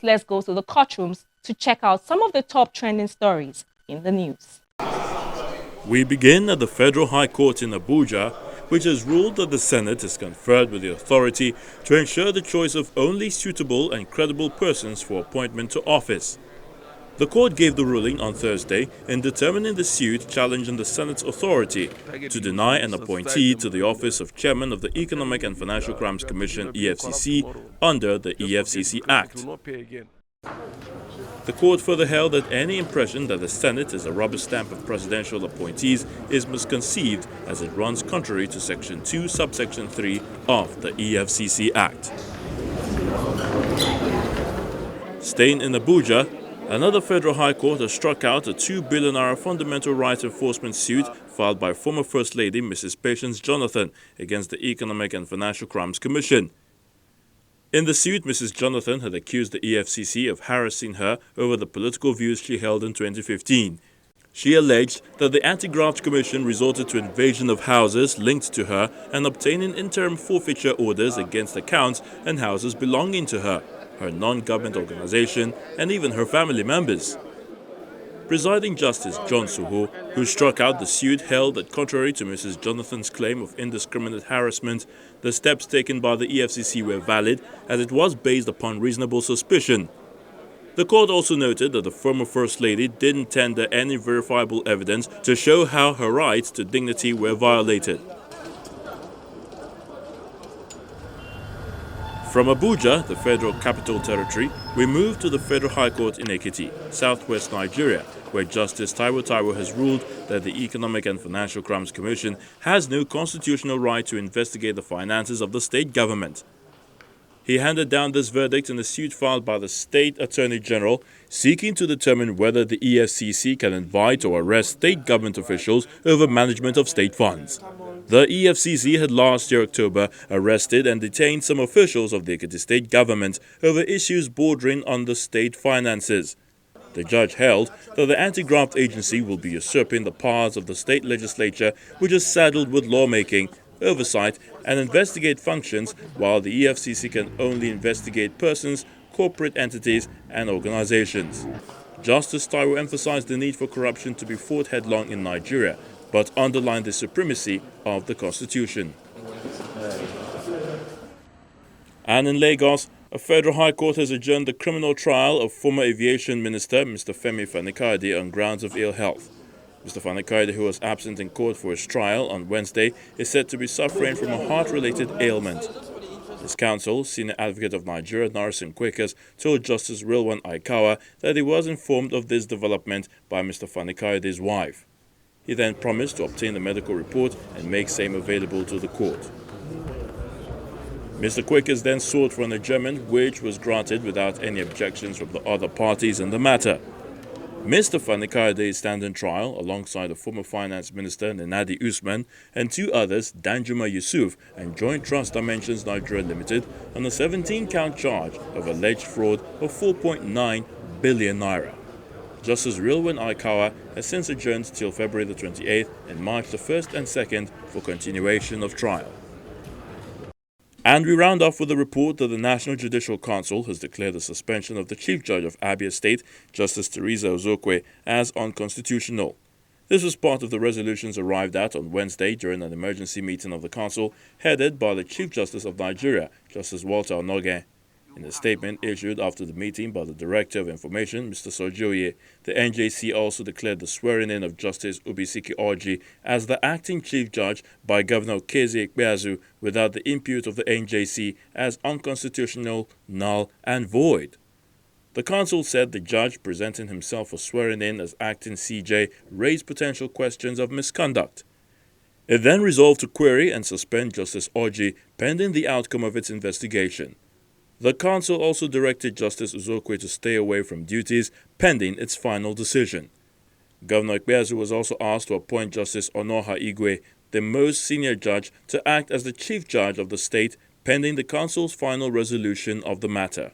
Let's go to the courtrooms to check out some of the top trending stories in the news. We begin at the Federal High Court in Abuja, which has ruled that the Senate is conferred with the authority to ensure the choice of only suitable and credible persons for appointment to office. The court gave the ruling on Thursday in determining the suit challenging the Senate's authority to deny an appointee to the office of Chairman of the Economic and Financial Crimes Commission (EFCC) under the EFCC Act. The court further held that any impression that the Senate is a rubber stamp of presidential appointees is misconceived, as it runs contrary to Section 2, Subsection 3 of the EFCC Act. Staying in Abuja, another federal high court has struck out a $2 billion fundamental rights enforcement suit filed by former First Lady Mrs. Patience Jonathan against the Economic and Financial Crimes Commission. In the suit, Mrs. Jonathan had accused the EFCC of harassing her over the political views she held in 2015. She alleged that the Anti-Graft Commission resorted to invasion of houses linked to her and obtaining interim forfeiture orders against accounts and houses belonging to her, her non-government organization, and even her family members. Presiding Justice John Suho, who struck out the suit, held that contrary to Mrs. Jonathan's claim of indiscriminate harassment, the steps taken by the EFCC were valid as it was based upon reasonable suspicion. The court also noted that the former First Lady didn't tender any verifiable evidence to show how her rights to dignity were violated. From Abuja, the Federal Capital Territory, we move to the Federal High Court in Ekiti, southwest Nigeria, where Justice Taiwo has ruled that the Economic and Financial Crimes Commission has no constitutional right to investigate the finances of the state government. He handed down this verdict in a suit filed by the State Attorney General, seeking to determine whether the EFCC can invite or arrest state government officials over management of state funds. The EFCC had last year October arrested and detained some officials of the Ekiti state government over issues bordering on the state finances. The judge held that the anti-graft agency will be usurping the powers of the state legislature, which is saddled with lawmaking, oversight, and investigate functions, while the EFCC can only investigate persons, corporate entities, and organizations. Justice Taiwo emphasized the need for corruption to be fought headlong in Nigeria, but underlined the supremacy of the Constitution. And in Lagos, a federal high court has adjourned the criminal trial of former aviation minister Mr. Femi Fani-Kayode on grounds of ill health. Mr. Fani-Kayode, who was absent in court for his trial on Wednesday, is said to be suffering from a heart-related ailment. His counsel, Senior Advocate of Nigeria, Narison Quakers, told Justice Rilwan Aikawa that he was informed of this development by Mr. Fani-Kayode's wife. He then promised to obtain the medical report and make same available to the court. Mr. Quakers then sought for an adjournment, which was granted without any objections from the other parties in the matter. Mr. Fani-Kayode is standing trial alongside the former Finance Minister Nenadi Usman and two others, Danjuma Yusuf and Joint Trust Dimensions Nigeria Limited, on a 17-count charge of alleged fraud of 4.9 billion naira. Justice Rilwan Aikawa has since adjourned till February the 28th and March the 1st and 2nd for continuation of trial. And we round off with a report that the National Judicial Council has declared the suspension of the Chief Judge of Abia State, Justice Teresa Uzokwe, as unconstitutional. This was part of the resolutions arrived at on Wednesday during an emergency meeting of the Council, headed by the Chief Justice of Nigeria, Justice Walter Onoge. In a statement issued after the meeting by the Director of Information, Mr. Sojoye, the NJC also declared the swearing-in of Justice Obisiki Orji as the acting Chief Judge by Governor Kezi Ekpeazu without the input of the NJC as unconstitutional, null, and void. The Council said the judge presenting himself for swearing-in as acting CJ raised potential questions of misconduct. It then resolved to query and suspend Justice Orji pending the outcome of its investigation. The Council also directed Justice Uzokwe to stay away from duties pending its final decision. Governor Ekpeazu was also asked to appoint Justice Onoha Igwe, the most senior judge, to act as the Chief Judge of the state pending the Council's final resolution of the matter.